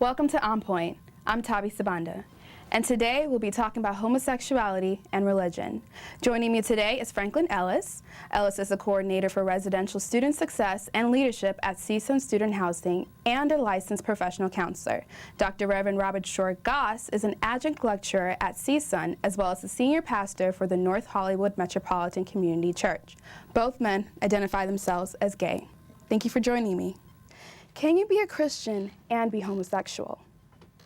Welcome to On Point. I'm Thabie Sibanda, and today we'll be talking about homosexuality and religion. Joining me today is Franklin Ellis. Ellis is the coordinator for residential student success and leadership at CSUN Student Housing and a licensed professional counselor. Dr. Reverend Robert Shore-Goss is an adjunct lecturer at CSUN as well as the senior pastor for the North Hollywood Metropolitan Community Church. Both men identify themselves as gay. Thank you for joining me. Can you be a Christian and be homosexual?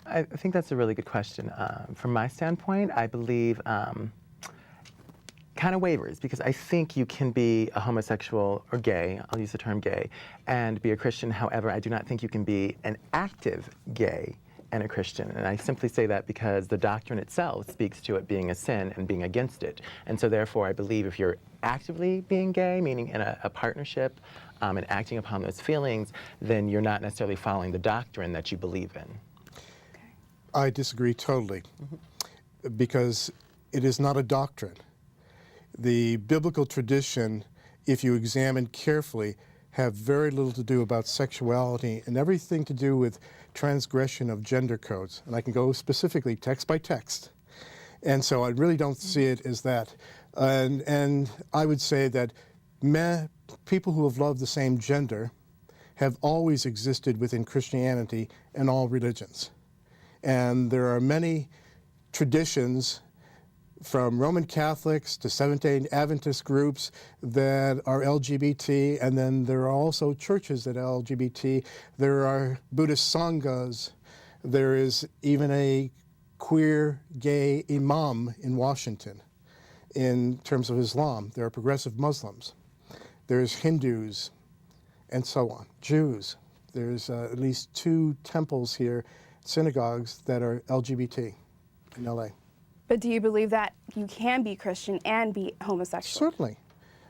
I think that's a really good question. From my standpoint, I believe kind of wavers, because I think you can be a homosexual or gay, I'll use the term gay, and be a Christian. However, I do not think you can be an active gay and a Christian. And I simply say that because the doctrine itself speaks to it being a sin and being against it. And so therefore, I believe if you're actively being gay, meaning in a partnership, and acting upon those feelings, then you're not necessarily following the doctrine that you believe in. I disagree totally, because it is not a doctrine. The biblical tradition, if you examine carefully, have very little to do about sexuality and everything to do with transgression of gender codes. And I can go specifically text by text. And so I really don't see it as that. And I would say that people who have loved the same gender have always existed within Christianity and all religions. And there are many traditions from Roman Catholics to Seventh-day Adventist groups that are LGBT, and then there are also churches that are LGBT. There are Buddhist sanghas. There is even a queer gay imam in Washington in terms of Islam. There are progressive Muslims. There's Hindus, and so on. Jews. There's at least 2 temples here, synagogues, that are LGBT in LA. But do you believe that you can be Christian and be homosexual? Certainly.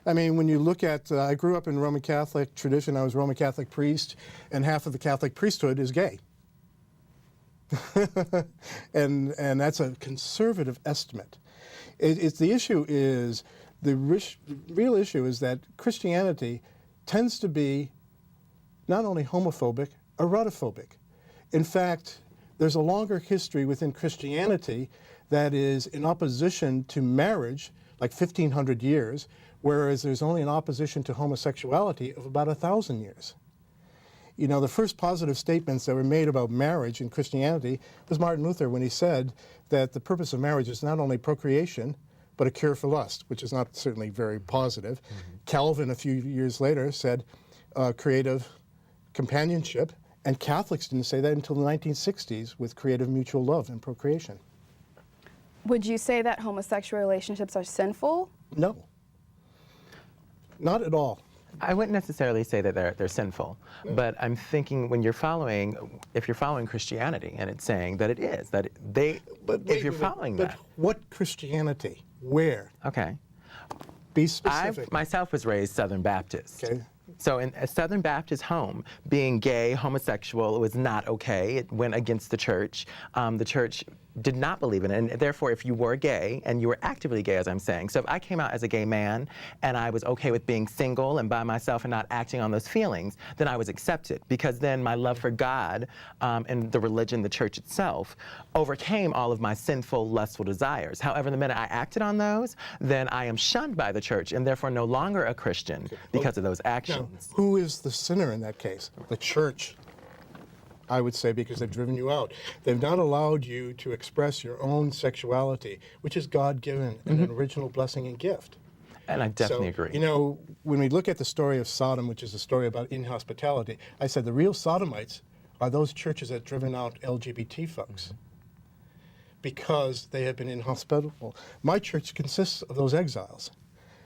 I mean, when you look at, I grew up in Roman Catholic tradition. I was a Roman Catholic priest, and half of the Catholic priesthood is gay. and that's a conservative estimate. The issue is, the real issue is that Christianity tends to be not only homophobic, erotophobic. In fact, there's a longer history within Christianity that is in opposition to marriage, like 1,500 years, whereas there's only an opposition to homosexuality of about 1,000 years. You know, the first positive statements that were made about marriage in Christianity was Martin Luther, when he said that the purpose of marriage is not only procreation, but a cure for lust, which is not certainly very positive. Calvin, a few years later, said creative companionship, and Catholics didn't say that until the 1960s with creative mutual love and procreation. Would you say that homosexual relationships are sinful? No, not at all. I wouldn't necessarily say that they're sinful, but I'm thinking if you're following Christianity, and it's saying that it is, that if you're following that. But what Christianity? Where? Okay. Be specific. I myself was raised Southern Baptist. Okay. So in a Southern Baptist home, being gay, homosexual was not okay. It went against the church. The church did not believe in it, and therefore if you were gay, and you were actively gay, as I'm saying, so if I came out as a gay man and I was okay with being single and by myself and not acting on those feelings, then I was accepted, because then my love for God and the religion, the church itself, overcame all of my sinful, lustful desires. However, the minute I acted on those, then I am shunned by the church and therefore no longer a Christian because of those actions. Now, who is the sinner in that case? The church, I would say, because they've driven you out. They've not allowed you to express your own sexuality, which is God-given and an original blessing and gift. And I definitely agree. You know, when we look at the story of Sodom, which is a story about inhospitality, I said the real Sodomites are those churches that have driven out LGBT folks because they have been inhospitable. My church consists of those exiles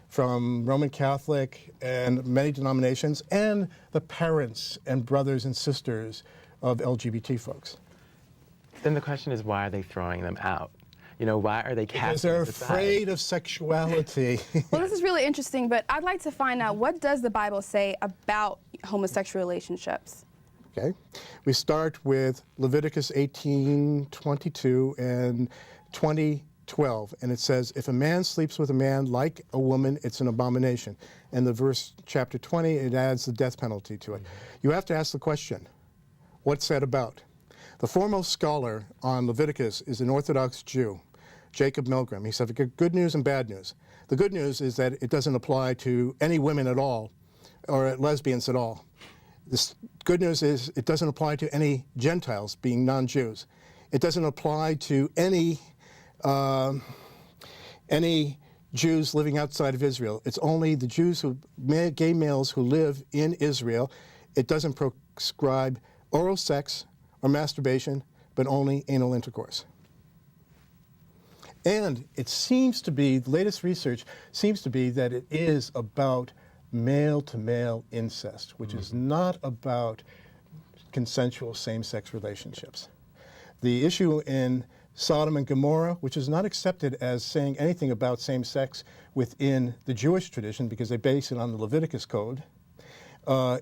from Roman Catholic and many denominations, and the parents and brothers and sisters of LGBT folks. Then the question is, why are they throwing them out? You know, why are they casting Because they're afraid of sexuality. Well, this is really interesting, but I'd like to find out, what does the Bible say about homosexual relationships? Okay. We start with Leviticus 18:22 and 20:12, and it says, if a man sleeps with a man like a woman, it's an abomination. And the verse, chapter 20, it adds the death penalty to it. You have to ask the question, what's that about? The foremost scholar on Leviticus is an Orthodox Jew, Jacob Milgram. He said good news and bad news. The good news is that it doesn't apply to any women at all, or lesbians at all. The good news is it doesn't apply to any Gentiles, being non-Jews. It doesn't apply to any Jews living outside of Israel. It's only the Jews, gay males who live in Israel. It doesn't prescribe oral sex or masturbation, but only anal intercourse. And it seems to be, the latest research seems to be that it is about male-to-male incest, which is not about consensual same-sex relationships. The issue in Sodom and Gomorrah, which is not accepted as saying anything about same-sex within the Jewish tradition because they base it on the Leviticus Code,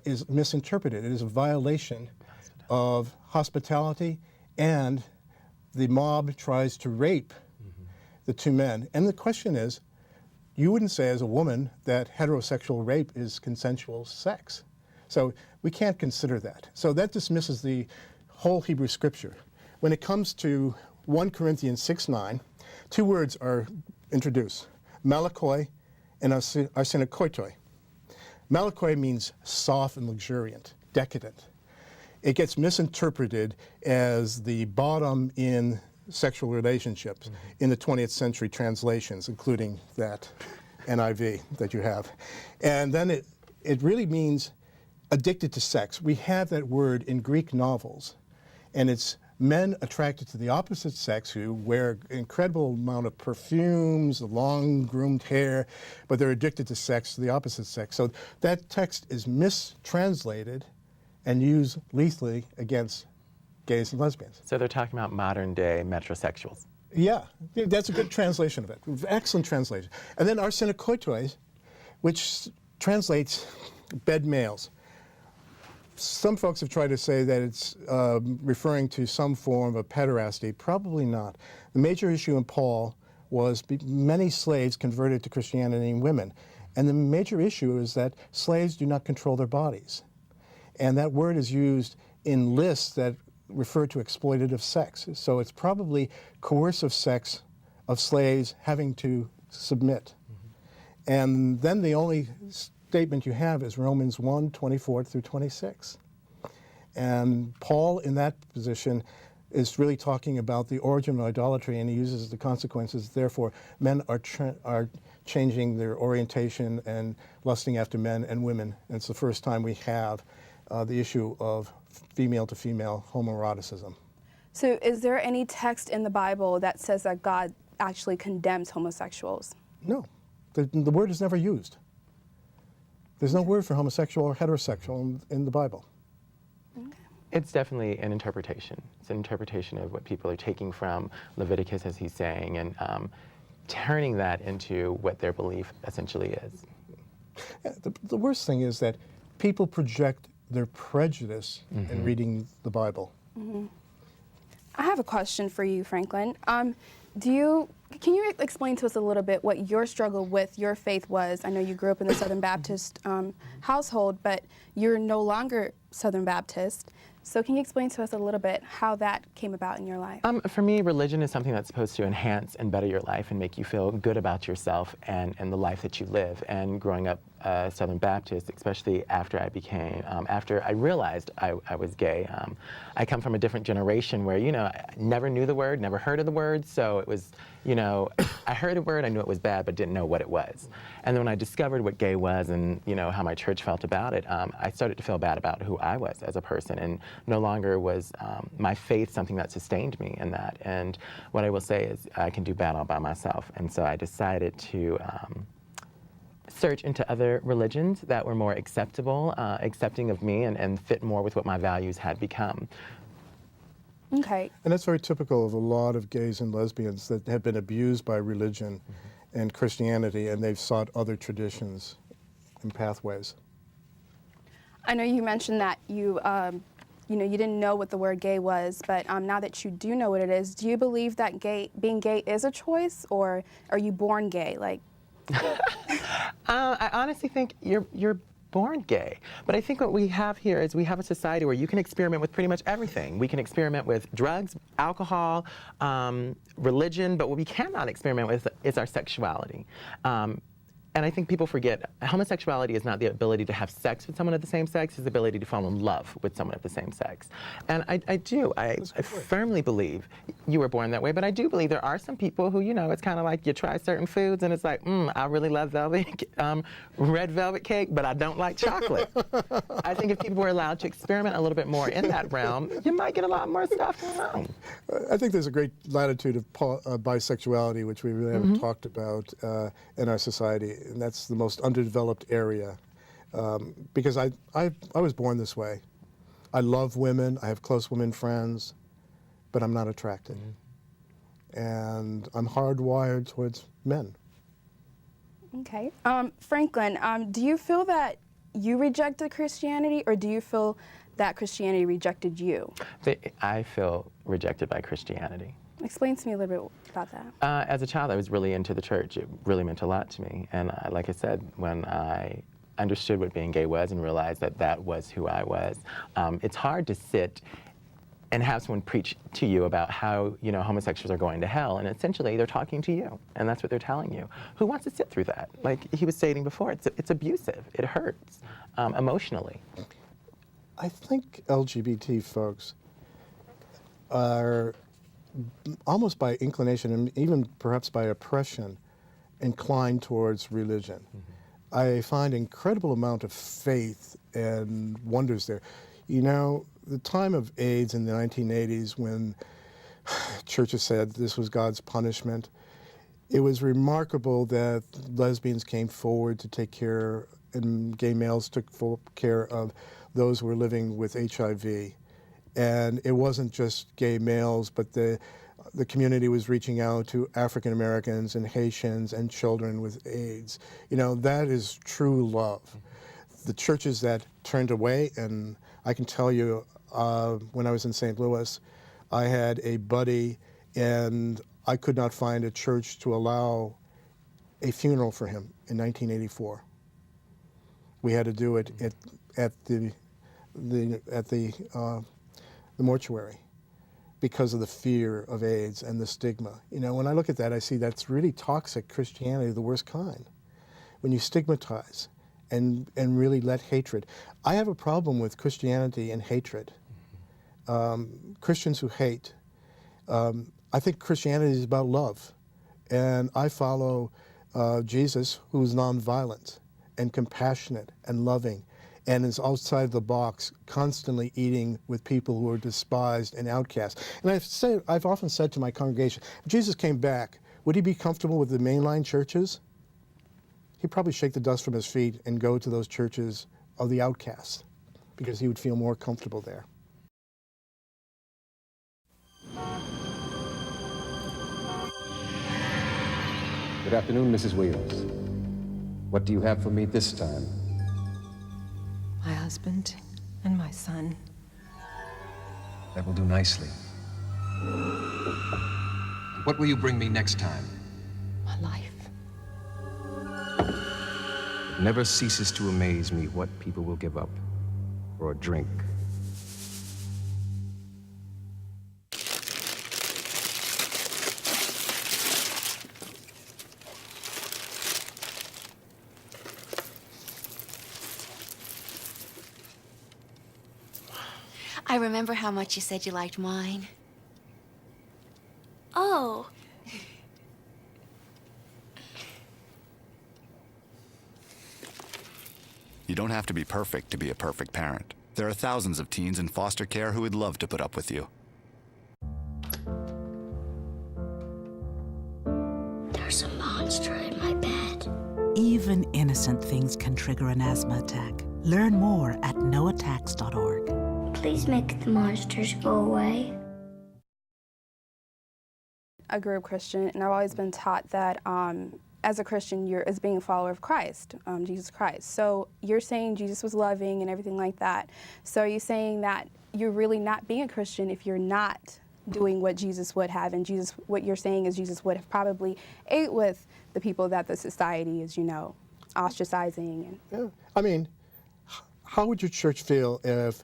is misinterpreted. It is a violation of hospitality, and the mob tries to rape the two men. And the question is, you wouldn't say as a woman that heterosexual rape is consensual sex. So we can't consider that. So that dismisses the whole Hebrew Scripture. When it comes to 1 Corinthians 6:9, two words are introduced, malakoi and arsenokoitoi. Malakoi means soft and luxuriant, decadent. It gets misinterpreted as the bottom in sexual relationships in the 20th century translations, including that NIV that you have. And then it really means addicted to sex. We have that word in Greek novels, and it's men attracted to the opposite sex who wear an incredible amount of perfumes, long groomed hair, but they're addicted to sex, to the opposite sex. So that text is mistranslated and used lethally against gays and lesbians. So they're talking about modern day metrosexuals. Yeah, that's a good translation of it. Excellent translation. And then arsenokoitoi, which translates bed males. Some folks have tried to say that it's referring to some form of pederasty. Probably not. The major issue in Paul was many slaves converted to Christianity and women. And the major issue is that slaves do not control their bodies. And that word is used in lists that refer to exploitative sex. So it's probably coercive sex of slaves having to submit. And then the only statement you have is Romans 1:24 through 26. And Paul, in that position, is really talking about the origin of idolatry, and he uses the consequences. Therefore, men are changing their orientation and lusting after men and women. And it's the first time we have the issue of female-to-female homoeroticism. So is there any text in the Bible that says that God actually condemns homosexuals? No. The word is never used. There's no word for homosexual or heterosexual in the Bible. Okay. It's definitely an interpretation. It's an interpretation of what people are taking from Leviticus, as he's saying, and turning that into what their belief essentially is. Yeah, the worst thing is that people project their prejudice in reading the Bible. I have a question for you, Franklin. Can you explain to us a little bit what your struggle with your faith was? I know you grew up in the Southern Baptist household, but you're no longer Southern Baptist. So can you explain to us a little bit how that came about in your life? For me, religion is something that's supposed to enhance and better your life and make you feel good about yourself and the life that you live. And growing up Southern Baptist, especially after I realized I was gay, I come from a different generation where, I never knew the word, never heard of the word, so it was, I heard a word, I knew it was bad, but didn't know what it was. And then when I discovered what gay was and, how my church felt about it, I started to feel bad about who I was as a person, and no longer was my faith something that sustained me in that. And what I will say is I can do bad all by myself. And so I decided to search into other religions that were more acceptable, accepting of me, and fit more with what my values had become. Okay. And that's very typical of a lot of gays and lesbians that have been abused by religion and Christianity, and they've sought other traditions and pathways. I know you mentioned that you didn't know what the word gay was, but now that you do know what it is, do you believe that being gay is a choice, or are you born gay? I honestly think you're born gay. But I think what we have here is we have a society where you can experiment with pretty much everything. We can experiment with drugs, alcohol, religion, but what we cannot experiment with is our sexuality. And I think people forget homosexuality is not the ability to have sex with someone of the same sex, it's the ability to fall in love with someone of the same sex. And I firmly believe you were born that way, but I do believe there are some people who, you know, it's kind of like you try certain foods and it's like, I really love red velvet cake, but I don't like chocolate. I think if people were allowed to experiment a little bit more in that realm, you might get a lot more stuff going on. I think there's a great latitude of bisexuality, which we really haven't talked about in our society. And that's the most underdeveloped area, because I was born this way. I love women, I have close women friends, but I'm not attracted. And I'm hardwired towards men. Okay. Franklin, do you feel that you rejected Christianity, or do you feel that Christianity rejected you? I feel rejected by Christianity. Explain to me a little bit about that. As a child, I was really into the church. It really meant a lot to me. And like I said, when I understood what being gay was and realized that that was who I was, it's hard to sit and have someone preach to you about how, you know, homosexuals are going to hell, and essentially they're talking to you, and that's what they're telling you. Who wants to sit through that? Like he was stating before, it's abusive. It hurts emotionally. I think LGBT folks are almost by inclination and even perhaps by oppression inclined towards religion. I find incredible amount of faith and wonders there. You know, the time of AIDS in the 1980s when churches said this was God's punishment, it was remarkable that lesbians came forward to take care, and gay males took full care of those who were living with HIV. And it wasn't just gay males, but the community was reaching out to African Americans and Haitians and children with AIDS. You know, that is true love. The churches that turned away, and I can tell you, when I was in St. Louis, I had a buddy, and I could not find a church to allow a funeral for him in 1984. We had to do it at the mortuary because of the fear of AIDS and the stigma. You know, when I look at that, I see that's really toxic Christianity, the worst kind. When you stigmatize and really let hatred. I have a problem with Christianity and hatred. Christians who hate. I think Christianity is about love. And I follow Jesus, who's nonviolent and compassionate and loving, and is outside the box, constantly eating with people who are despised and outcast. And I've often said to my congregation, if Jesus came back, would he be comfortable with the mainline churches? He'd probably shake the dust from his feet and go to those churches of the outcasts, because he would feel more comfortable there. Good afternoon, Mrs. Williams. What do you have for me this time? My husband and my son. That will do nicely. What will you bring me next time? My life. It never ceases to amaze me what people will give up for a drink. I remember how much you said you liked wine. Oh. You don't have to be perfect to be a perfect parent. There are thousands of teens in foster care who would love to put up with you. There's a monster in my bed. Even innocent things can trigger an asthma attack. Learn more at noattacks.org. Please make the monsters go away. I grew up Christian, and I've always been taught that as a Christian, you're as being a follower of Christ, Jesus Christ. So you're saying Jesus was loving and everything like that. So are you saying that you're really not being a Christian if you're not doing what Jesus would have, and Jesus, what you're saying is Jesus would have probably ate with the people that the society is, you know, ostracizing? And yeah. I mean, how would your church feel if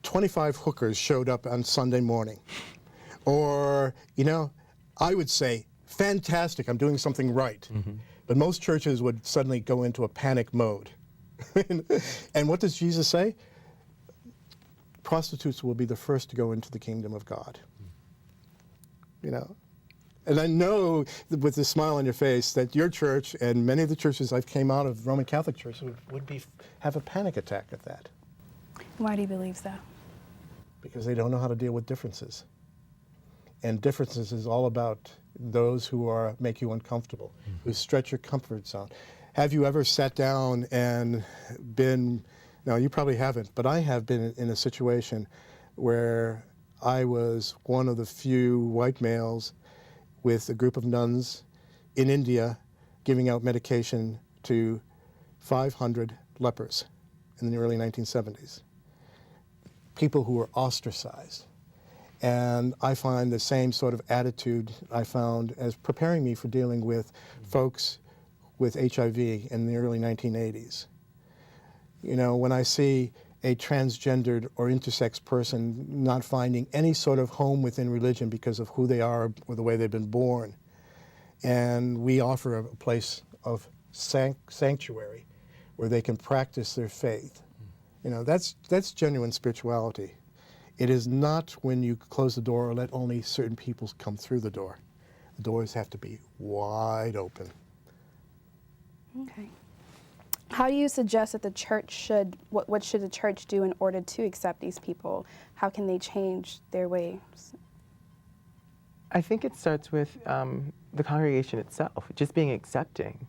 25 hookers showed up on Sunday morning? Or, you know, I would say, fantastic, I'm doing something right. But most churches would suddenly go into a panic mode. And what does Jesus say? Prostitutes will be the first to go into the kingdom of God. You know? And I know with a smile on your face that your church and many of the churches I've came out of, Roman Catholic churches, would have a panic attack at that. Why do you believe so? Because they don't know how to deal with differences. And differences is all about those who make you uncomfortable, who stretch your comfort zone. Have you ever sat down and been, no, you probably haven't, but I have been in a situation where I was one of the few white males with a group of nuns in India giving out medication to 500 lepers in the early 1970s. People who were ostracized. And I find the same sort of attitude I found as preparing me for dealing with folks with HIV in the early 1980s. You know, when I see a transgendered or intersex person not finding any sort of home within religion because of who they are or the way they've been born, and we offer a place of sanctuary where they can practice their faith, you know, that's genuine spirituality. It is not when you close the door or let only certain people come through the door. The doors have to be wide open. Okay. How do you suggest that the church should, what should the church do in order to accept these people? How can they change their ways? I think it starts with the congregation itself, just being accepting.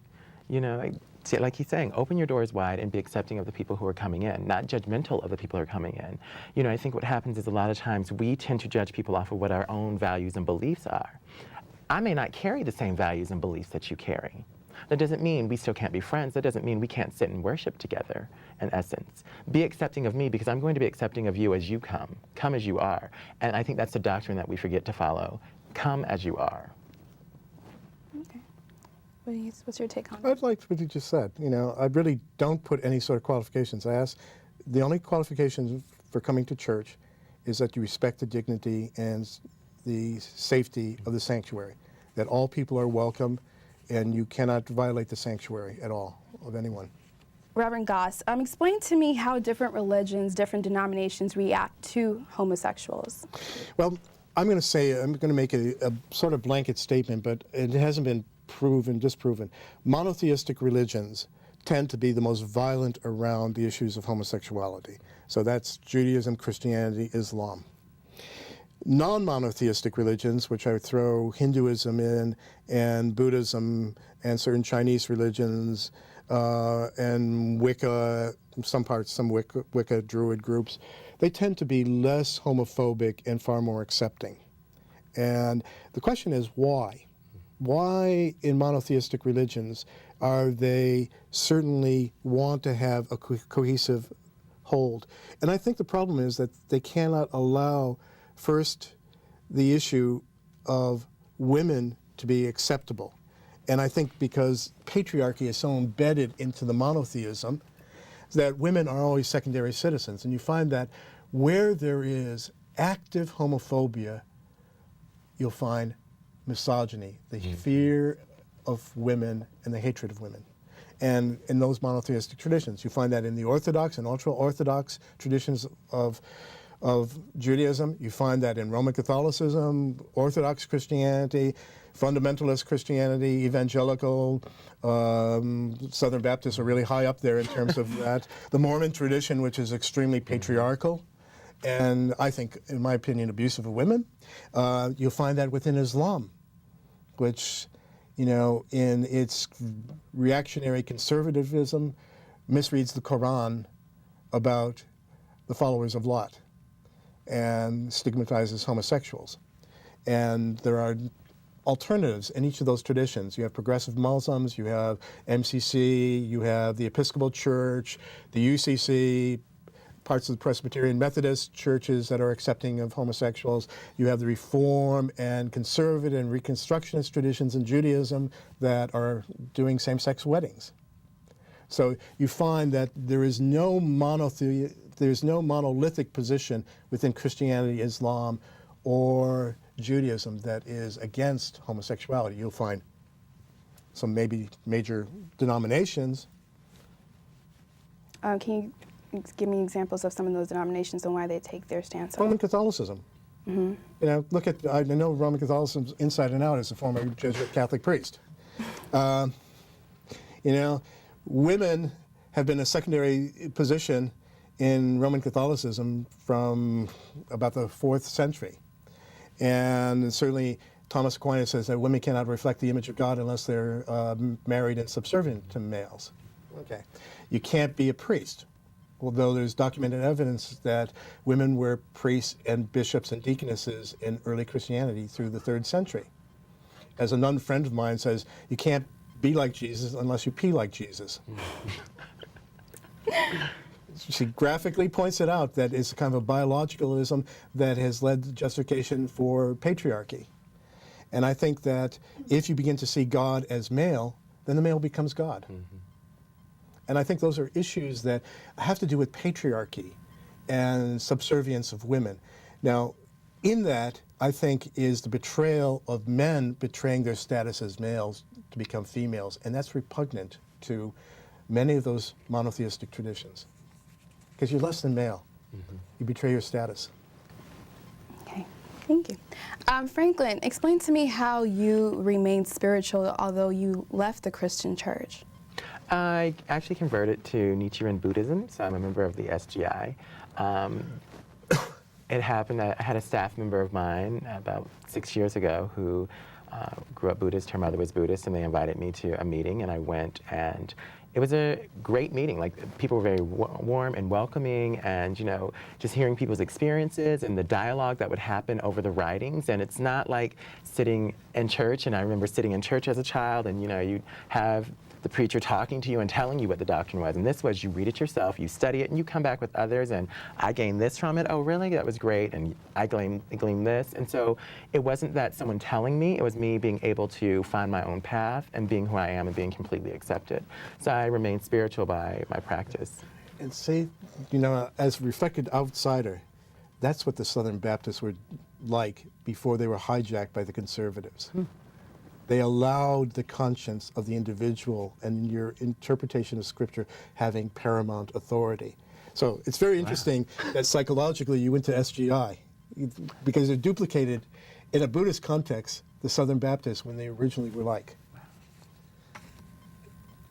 You know, like he's saying, open your doors wide and be accepting of the people who are coming in, not judgmental of the people who are coming in. You know, I think what happens is a lot of times we tend to judge people off of what our own values and beliefs are. I may not carry the same values and beliefs that you carry. That doesn't mean we still can't be friends. That doesn't mean we can't sit and worship together, in essence. Be accepting of me because I'm going to be accepting of you as you come. Come as you are. And I think that's the doctrine that we forget to follow. Come as you are. Okay. What's your take on that? I'd like what you just said. You know, I really don't put any sort of qualifications. I ask, the only qualifications for coming to church is that you respect the dignity and the safety of the sanctuary, that all people are welcome and you cannot violate the sanctuary at all of anyone. Reverend Goss, explain to me how different religions, different denominations react to homosexuals. Well, I'm going to make a sort of blanket statement, but it hasn't been disproven. Monotheistic religions tend to be the most violent around the issues of homosexuality. So that's Judaism, Christianity, Islam. Non-monotheistic religions, which I would throw Hinduism in, and Buddhism, and certain Chinese religions, and Wicca, some Wicca Druid groups, they tend to be less homophobic and far more accepting. And the question is why? Why in monotheistic religions are they certainly want to have a cohesive hold? And I think the problem is that they cannot allow first the issue of women to be acceptable. And I think because patriarchy is so embedded into the monotheism that women are always secondary citizens. And you find that where there is active homophobia, you'll find misogyny, the fear of women and the hatred of women. And in those monotheistic traditions, you find that in the Orthodox and ultra-Orthodox traditions of Judaism, you find that in Roman Catholicism, Orthodox Christianity, fundamentalist Christianity, evangelical, Southern Baptists are really high up there in terms of that. The Mormon tradition, which is extremely patriarchal, and I think, in my opinion, abusive of women. You'll find that within Islam, which, you know, in its reactionary conservatism, misreads the Quran about the followers of Lot and stigmatizes homosexuals. And there are alternatives in each of those traditions. You have progressive Muslims, you have MCC, you have the Episcopal Church, the UCC, parts of the Presbyterian Methodist churches that are accepting of homosexuals. You have the Reform and Conservative and Reconstructionist traditions in Judaism that are doing same-sex weddings. So you find that there's no monolithic position within Christianity, Islam, or Judaism that is against homosexuality. You'll find some maybe major denominations. Can you give me examples of some of those denominations and why they take their stance on Roman it? Catholicism. You know, look at, I know Roman Catholicism inside and out as a former Jesuit Catholic priest. You know, women have been a secondary position in Roman Catholicism from about the 4th century. And certainly Thomas Aquinas says that women cannot reflect the image of God unless they're married and subservient to males. Okay. You can't be a priest, although there's documented evidence that women were priests and bishops and deaconesses in early Christianity through the 3rd century. As a nun friend of mine says, you can't be like Jesus unless you pee like Jesus. She graphically points it out that it's kind of a biologicalism that has led to justification for patriarchy. And I think that if you begin to see God as male, then the male becomes God. And I think those are issues that have to do with patriarchy and subservience of women. Now, in that, I think, is the betrayal of men betraying their status as males to become females. And that's repugnant to many of those monotheistic traditions. Because you're less than male. You betray your status. Okay, thank you. Franklin, explain to me how you remained spiritual although you left the Christian church. I actually converted to Nichiren Buddhism, so I'm a member of the SGI. It happened that I had a staff member of mine about 6 years ago who grew up Buddhist. Her mother was Buddhist, and they invited me to a meeting, and I went, and it was a great meeting. Like, people were very warm and welcoming, and, you know, just hearing people's experiences and the dialogue that would happen over the writings. And it's not like sitting in church, and I remember sitting in church as a child, and, you know, you'd have the preacher talking to you and telling you what the doctrine was. And this was, you read it yourself, you study it, and you come back with others, and I gained this from it. Oh, really? That was great. And I gleaned this. And so it wasn't that someone telling me, it was me being able to find my own path and being who I am and being completely accepted. So I remain spiritual by my practice. And see, you know, as a reflected outsider, that's what the Southern Baptists were like before they were hijacked by the conservatives. They allowed the conscience of the individual and your interpretation of Scripture having paramount authority. So it's very interesting that psychologically you went to SGI because it duplicated, in a Buddhist context, the Southern Baptists when they originally were like.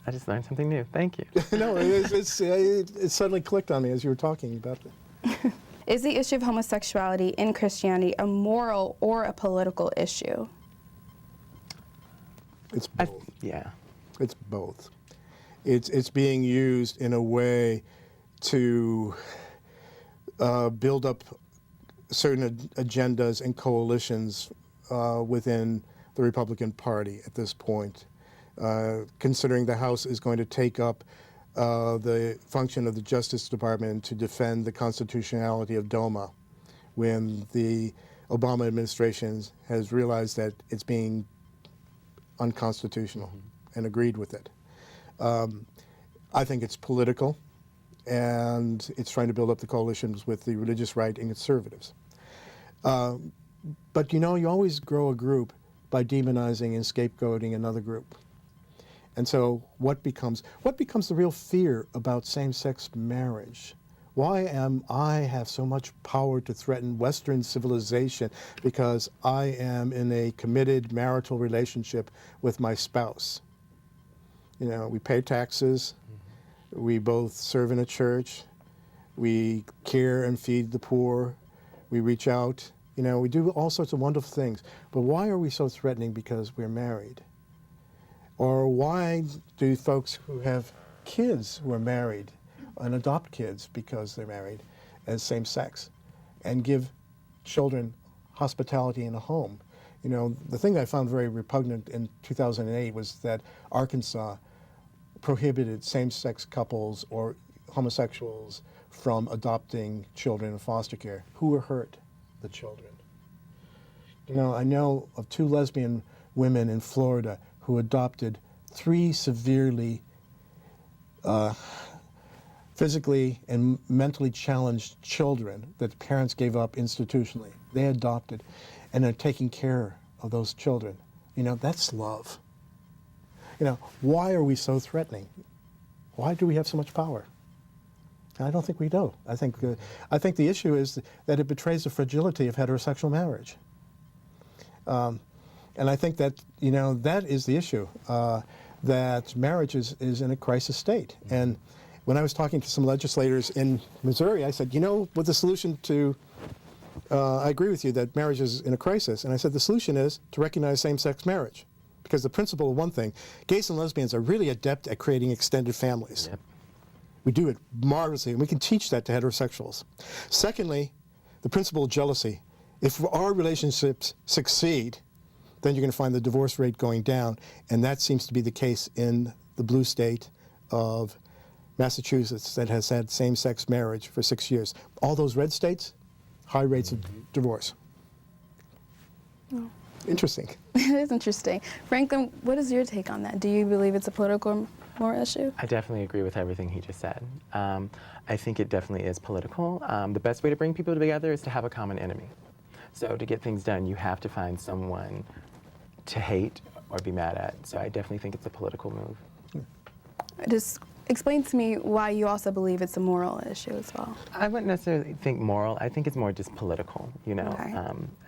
I just learned something new. Thank you. No, it suddenly clicked on me as you were talking about it. Is the issue of homosexuality in Christianity a moral or a political issue? It's both. Yeah. It's both. It's being used in a way to build up certain agendas and coalitions within the Republican Party at this point, considering the House is going to take up the function of the Justice Department to defend the constitutionality of DOMA when the Obama administration has realized that it's being unconstitutional and agreed with it. I think it's political, and it's trying to build up the coalitions with the religious right and conservatives. But you know, you always grow a group by demonizing and scapegoating another group. And so what becomes the real fear about same-sex marriage? Why am I have so much power to threaten Western civilization because I am in a committed marital relationship with my spouse? You know, we pay taxes, we both serve in a church, we care and feed the poor, we reach out, you know, we do all sorts of wonderful things. But why are we so threatening because we're married? Or why do folks who have kids who are married and adopt kids because they're married as same-sex and give children hospitality in a home? You know, the thing I found very repugnant in 2008 was that Arkansas prohibited same-sex couples or homosexuals from adopting children in foster care. Who were hurt? The children. You know, I know of 2 lesbian women in Florida who adopted 3 severely physically and mentally challenged children that parents gave up institutionally. They adopted, and are taking care of those children. You know, that's love. You know, why are we so threatening? Why do we have so much power? I don't think we do. I think the issue is that it betrays the fragility of heterosexual marriage. And I think that, you know, that is the issue, that marriage is in a crisis state. And when I was talking to some legislators in Missouri, I said, you know, what the solution to, I agree with you that marriage is in a crisis. And I said the solution is to recognize same-sex marriage. Because the principle of one thing, gays and lesbians are really adept at creating extended families. Yep. We do it marvelously, and we can teach that to heterosexuals. Secondly, the principle of jealousy. If our relationships succeed, then you're going to find the divorce rate going down, and that seems to be the case in the blue state of Massachusetts that has had same-sex marriage for 6 years. All those red states, high rates of divorce. Oh. Interesting. It is interesting. Franklin, what is your take on that? Do you believe it's a political moral issue? I definitely agree with everything he just said. I think it definitely is political. The best way to bring people together is to have a common enemy. So to get things done, you have to find someone to hate or be mad at. So I definitely think it's a political move. Just explain to me why you also believe it's a moral issue as well. I wouldn't necessarily think moral. I think it's more just political, you know. Okay.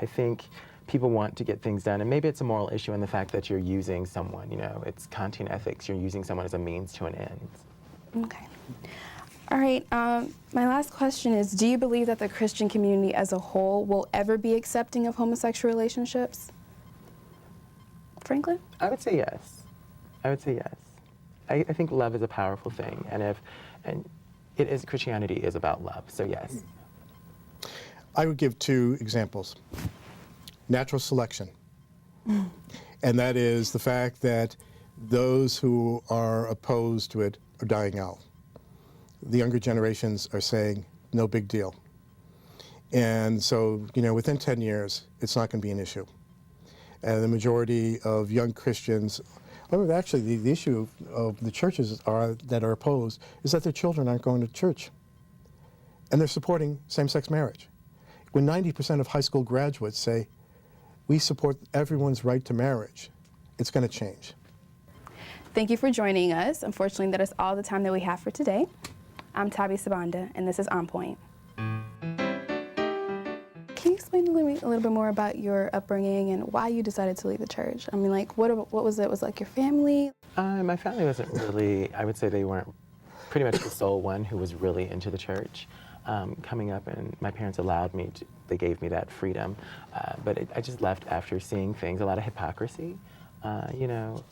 I think people want to get things done, and maybe it's a moral issue in the fact that you're using someone, you know, it's Kantian ethics, you're using someone as a means to an end. Okay. All right, my last question is, do you believe that the Christian community as a whole will ever be accepting of homosexual relationships? Franklin? I would say yes. I would say yes. I think love is a powerful thing, and Christianity is about love, so yes. I would give 2 examples. Natural selection. And that is the fact that those who are opposed to it are dying out. The younger generations are saying, no big deal. And so, you know, within 10 years, it's not going to be an issue. And the majority of young Christians, actually the issue of the churches that are opposed is that their children aren't going to church. And they're supporting same-sex marriage. When 90% of high school graduates say, we support everyone's right to marriage, it's going to change. Thank you for joining us. Unfortunately, that is all the time that we have for today. I'm Thabie Sibanda, and this is On Point. Can you explain a little bit more about your upbringing and why you decided to leave the church? I mean, like, what was it? Was it like your family? My family wasn't really, I would say they weren't pretty much the sole one who was really into the church. Coming up, and my parents allowed me to, they gave me that freedom, but I just left after seeing things, a lot of hypocrisy, you know,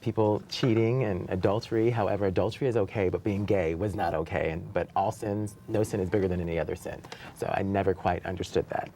people cheating and adultery. However, adultery is okay, but being gay was not okay, but all sins, no sin is bigger than any other sin. So I never quite understood that.